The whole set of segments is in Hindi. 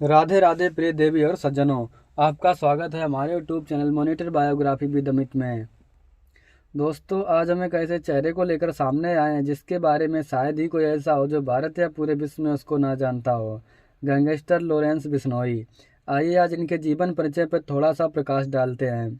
राधे राधे प्रिय देवी और सज्जनों, आपका स्वागत है हमारे YouTube channel monitor biography with Amit में। दोस्तों, आज हम एक ऐसे चेहरे को लेकर सामने आए हैं जिसके बारे में शायद ही कोई ऐसा हो जो भारत या पूरे विश्व में उसको ना जानता हो। Gangster Lawrence Bishnoi. आइए आज इनके जीवन परिचय पर थोड़ा सा प्रकाश डालते हैं।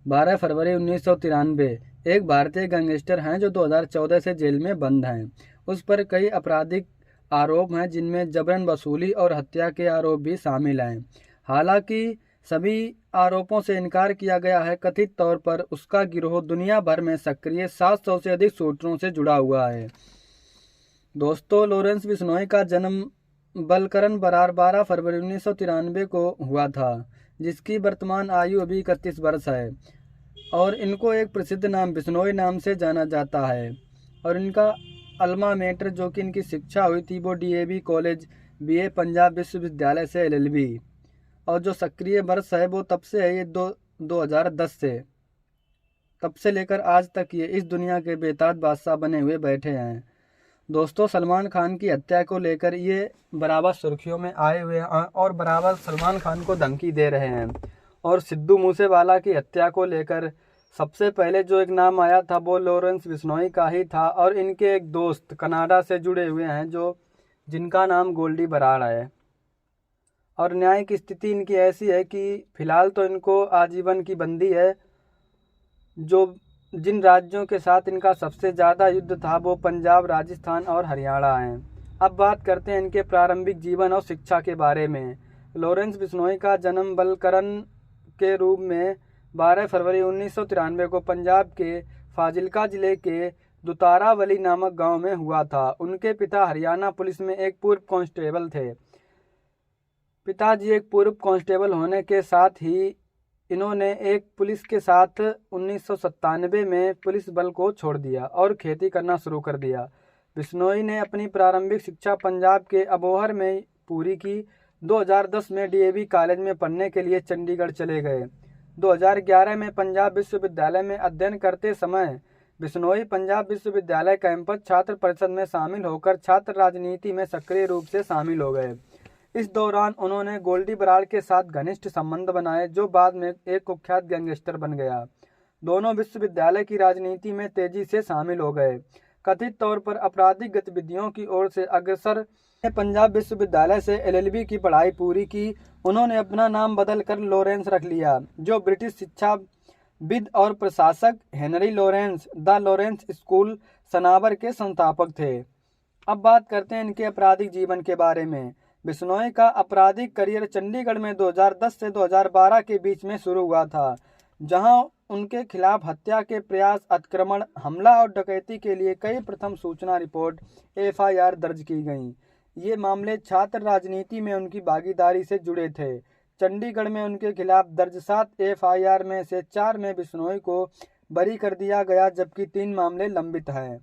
12 फरवरी 1993 एक भारतीय गैंगस्टर हैं जो 2014 से जेल में बंद हैं। उस पर कई आपराधिक आरोप हैं जिनमें जबरन वसूली और हत्या के आरोप भी शामिल हैं। हालांकि सभी आरोपों से इनकार किया गया है। कथित तौर पर उसका गिरोह दुनिया भर में सक्रिय 700 से अधिक शूटरों से जुड़ा हुआ है। दोस्तों, लॉरेंस बिश्नोई का जन्म बलकरन बरार 12 फरवरी 1993 को हुआ था, जिसकी वर्तमान आयु अभी 31 वर्ष है और इनको एक प्रसिद्ध नाम बिश्नोई नाम से जाना जाता है। और इनका अल्मा मेटर जो कि इनकी शिक्षा हुई थी वो डीएवी कॉलेज बीए पंजाब विश्वविद्यालय से एलएलबी। और जो सक्रिय वर्ष है वो तब से है, ये 2010 से, तब से लेकर आज तक ये इस दुनिया के बेताज बादशाह बने हुए बैठे हैं। दोस्तों, सलमान खान की हत्या को लेकर ये बराबर सुर्खियों में आए हुए हैं और बराबर सलमान खान को धमकी दे रहे हैं। और सिद्धू मूसेवाला की हत्या को लेकर सबसे पहले जो एक नाम आया था वो लॉरेंस बिश्नोई का ही था। और इनके एक दोस्त कनाडा से जुड़े हुए हैं जिनका नाम गोल्डी बराड़ है। और न्यायिक स्थिति इनकी ऐसी है कि फिलहाल तो इनको आजीवन की बंदी है। जो जिन राज्यों के साथ इनका सबसे ज़्यादा युद्ध था वो पंजाब, राजस्थान और हरियाणा हैं। अब बात करते हैं इनके प्रारंभिक जीवन और शिक्षा के बारे में। लॉरेंस बिश्नोई का जन्म बलकरन के रूप में 12 फरवरी 1993 को पंजाब के फाजिल्का जिले के दुतारावली नामक गांव में हुआ था। उनके पिता हरियाणा पुलिस में एक पूर्व कांस्टेबल थे। पिताजी एक पूर्व कांस्टेबल होने के साथ ही इन्होंने एक पुलिस के साथ 1997 में पुलिस बल को छोड़ दिया और खेती करना शुरू कर दिया। बिश्नोई ने अपनी प्रारंभिक शिक्षा पंजाब के अबोहर में पूरी की। 2010 में डीएवी कॉलेज में पढ़ने के लिए चंडीगढ़ चले गए। 2011 में पंजाब विश्वविद्यालय में अध्ययन करते समय बिश्नोई पंजाब विश्वविद्यालय कैंपस छात्र परिषद में शामिल होकर छात्र राजनीति में सक्रिय रूप से शामिल हो गए। इस दौरान उन्होंने गोल्डी बराड़ के साथ घनिष्ठ संबंध बनाए जो बाद में एक कुख्यात गैंगस्टर बन गया। दोनों विश्वविद्यालय की राजनीति में तेजी से शामिल हो गए। कथित तौर पर आपराधिक गतिविधियों की ओर से अग्रसर पंजाब विश्वविद्यालय से एलएलबी की पढ़ाई पूरी की। उन्होंने अपना नाम बदलकर लॉरेंस रख लिया, जो ब्रिटिश शिक्षाविद और प्रशासक Henry Lawrence the Lawrence school Sanawar के संस्थापक थे। अब बात करते हैं इनके आपराधिक जीवन के बारे में। बिश्नोई का आपराधिक करियर चंडीगढ़ में 2010 से 2012 के बीच में शुरू हुआ था, जहां उनके खिलाफ हत्या के प्रयास, अतिक्रमण, हमला और डकैती के लिए कई प्रथम सूचना रिपोर्ट एफआईआर दर्ज की गईं। ये मामले छात्र राजनीति में उनकी भागीदारी से जुड़े थे। चंडीगढ़ में उनके खिलाफ दर्ज 7 एफआईआर में से 4 में बिश्नोई को बरी कर दिया गया, जबकि 3 मामले लंबित हैं।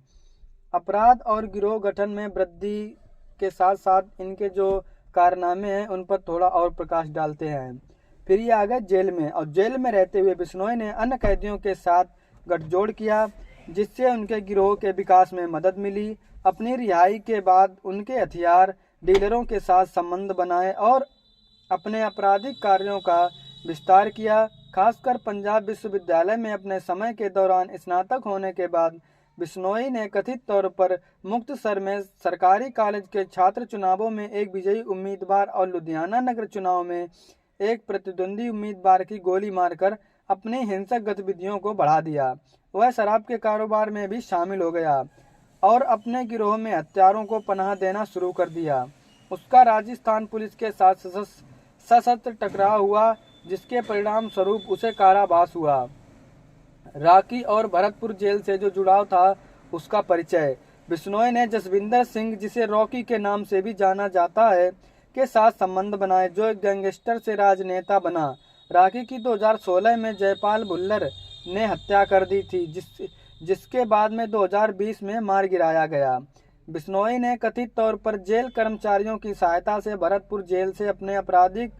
अपराध और गिरोह गठन में वृद्धि के साथ साथ इनके जो कारनामे हैं उन पर थोड़ा और प्रकाश डालते हैं। फिर ये आ गए जेल में, और जेल में रहते हुए बिश्नोई ने अन्य कैदियों के साथ गठजोड़ किया, जिससे उनके गिरोह के विकास में मदद मिली। अपनी रिहाई के बाद उनके हथियार डीलरों के साथ संबंध बनाए और अपने आपराधिक कार्यों का विस्तार किया। खासकर पंजाब विश्वविद्यालय में अपने समय के दौरान स्नातक होने के बाद बिश्नोई ने कथित तौर पर मुक्तसर में सरकारी कॉलेज के छात्र चुनावों में एक विजयी उम्मीदवार और लुधियाना नगर चुनाव में एक प्रतिद्वंदी उम्मीदवार की गोली मारकर अपनी हिंसक गतिविधियों को बढ़ा दिया। वह शराब के कारोबार में भी शामिल हो गया और अपने गिरोह में हत्यारों को पनाह देना शुरू कर दिया। उसका राजस्थान पुलिस के साथ सशस्त्र टकराव हुआ, जिसके परिणाम स्वरूप उसे कारावास हुआ। रांची और भरतपुर जेल से जो जुड़ाव था उसका परिचय। बिश्नोई ने जसविंदर सिंह, जिसे रॉकी के नाम से भी जाना जाता है, के साथ संबंध बनाए, जो एक गैंगस्टर से राजनेता बना। रांची की 2016 में जयपाल भुल्लर ने हत्या कर दी थी, जिसके बाद में 2020 में मार गिराया गया। बिश्नोई ने कथित तौर पर जेल कर्मचारियों की सहायता से भरतपुर जेल से अपने आपराधिक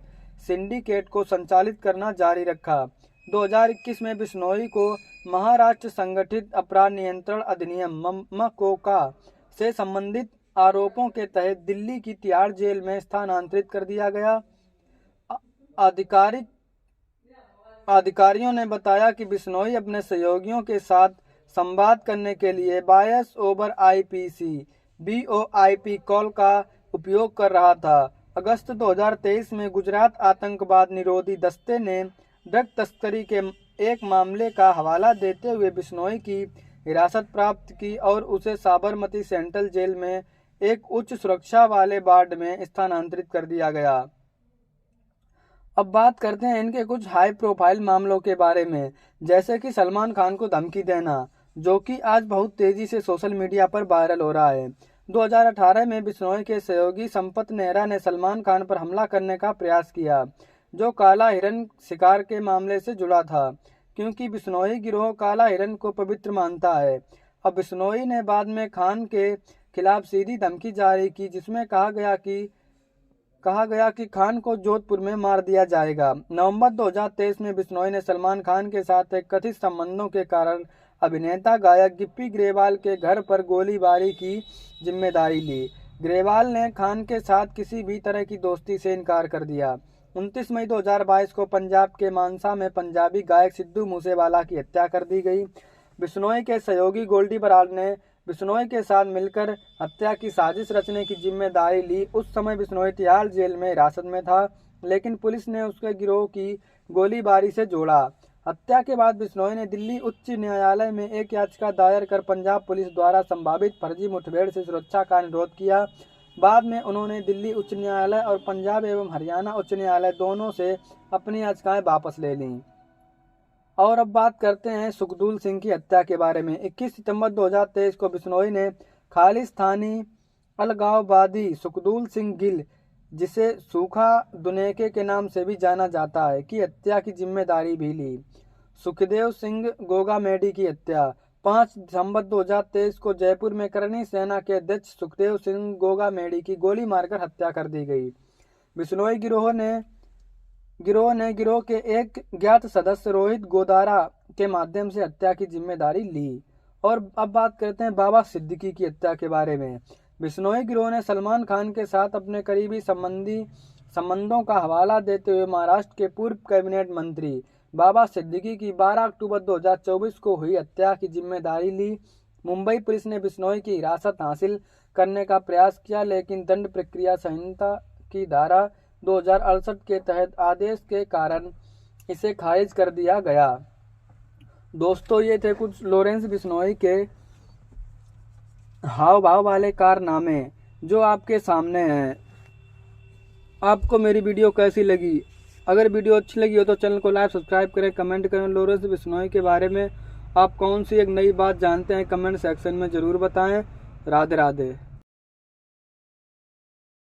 सिंडिकेट को संचालित करना जारी रखा। 2021 में बिश्नोई को महाराष्ट्र संगठित अपराध नियंत्रण अधिनियम मकोका से संबंधित आरोपों के तहत दिल्ली की तिहाड़ जेल में स्थानांतरित कर दिया गया। अधिकारियों ने बताया कि बिश्नोई अपने सहयोगियों के साथ संवाद करने के लिए voice over IP (VoIP) call का उपयोग कर रहा था। अगस्त 2023 में गुजरात आतंकवाद निरोधी दस्ते ने ड्रग तस्करी के एक मामले का हवाला देते हुए बिश्नोई की हिरासत प्राप्त की और उसे साबरमती सेंट्रल जेल में एक उच्च सुरक्षा वाले वार्ड में स्थानांतरित कर दिया गया। अब बात करते हैं इनके कुछ हाई प्रोफाइल मामलों के बारे में, जैसे कि सलमान खान को धमकी देना, जो कि आज बहुत तेजी से सोशल मीडिया पर वायरल हो रहा है। 2018 में बिश्नोई के सहयोगी संपत नेहरा ने सलमान खान पर हमला करने का प्रयास किया, जो काला हिरन शिकार के मामले से जुड़ा था, क्योंकि बिश्नोई गिरोह काला हिरन को पवित्र मानता है। अब बिश्नोई ने बाद में खान के खिलाफ सीधी धमकी जारी की, जिसमें कहा गया कि खान को जोधपुर में मार दिया जाएगा। नवंबर 2023 में बिश्नोई ने सलमान खान के साथ एक कथित संबंधों के कारण अभिनेता गायक गिप्पी ग्रेवाल के घर पर गोलीबारी की जिम्मेदारी ली। ग्रेवाल ने खान के साथ किसी भी तरह की दोस्ती से इनकार कर दिया। 29 मई 2022 को पंजाब के मानसा में पंजाबी गायक सिद्धू मूसेवाला की हत्या कर दी गई। बिश्नोई के सहयोगी गोल्डी बराड़ ने बिश्नोई के साथ मिलकर हत्या की साजिश रचने की जिम्मेदारी ली। उस समय बिश्नोई तिहाड़ जेल में हिरासत में था, लेकिन पुलिस ने उसके गिरोह की गोलीबारी से जोड़ा। हत्या के बाद बिश्नोई ने दिल्ली उच्च न्यायालय में एक याचिका दायर कर पंजाब पुलिस द्वारा संभावित फर्जी मुठभेड़ से सुरक्षा का अनुरोध किया। बाद में उन्होंने दिल्ली उच्च न्यायालय और पंजाब एवं हरियाणा उच्च न्यायालय दोनों से अपनी याचिकाएं वापस ले लीं। और अब बात करते हैं सुखदूल सिंह की हत्या के बारे में। 21 सितंबर 2023 को बिश्नोई ने खालिस्तानी अलगाववादी सुखदूल सिंह गिल, जिसे सूखा दुनेके के नाम से भी जाना जाता है, की हत्या की जिम्मेदारी भी ली। सुखदेव सिंह गोगामेडी की हत्या 5 दिसंबर 2023 को जयपुर में करनी सेना के अध्यक्ष सुखदेव सिंह गोगामेडी की गोली मारकर हत्या कर दी गई। बिश्नोई गिरोह के एक ज्ञात सदस्य रोहित गोदारा के माध्यम से हत्या की जिम्मेदारी ली। और अब बात करते हैं बाबा सिद्दीकी की हत्या के बारे में। बिश्नोई गिरोह ने सलमान खान के साथ अपने करीबी संबंधों का हवाला देते हुए महाराष्ट्र के पूर्व कैबिनेट मंत्री बाबा सिद्दीकी की 12 अक्टूबर 2024 को हुई हत्या की जिम्मेदारी ली। मुंबई पुलिस ने बिश्नोई की हिरासत हासिल करने का प्रयास किया, लेकिन दंड प्रक्रिया संहिता की धारा 2068 के तहत आदेश के कारण इसे खारिज कर दिया गया। दोस्तों, ये थे कुछ लॉरेंस बिश्नोई के हाव भाव वाले कारनामे जो आपके सामने हैं। आपको मेरी वीडियो कैसी लगी? अगर वीडियो अच्छी लगी हो तो चैनल को लाइक सब्सक्राइब करें, कमेंट करें। लॉरेंस बिश्नोई के बारे में आप कौन सी एक नई बात जानते हैं, कमेंट सेक्शन में ज़रूर बताएं। राधे राधे।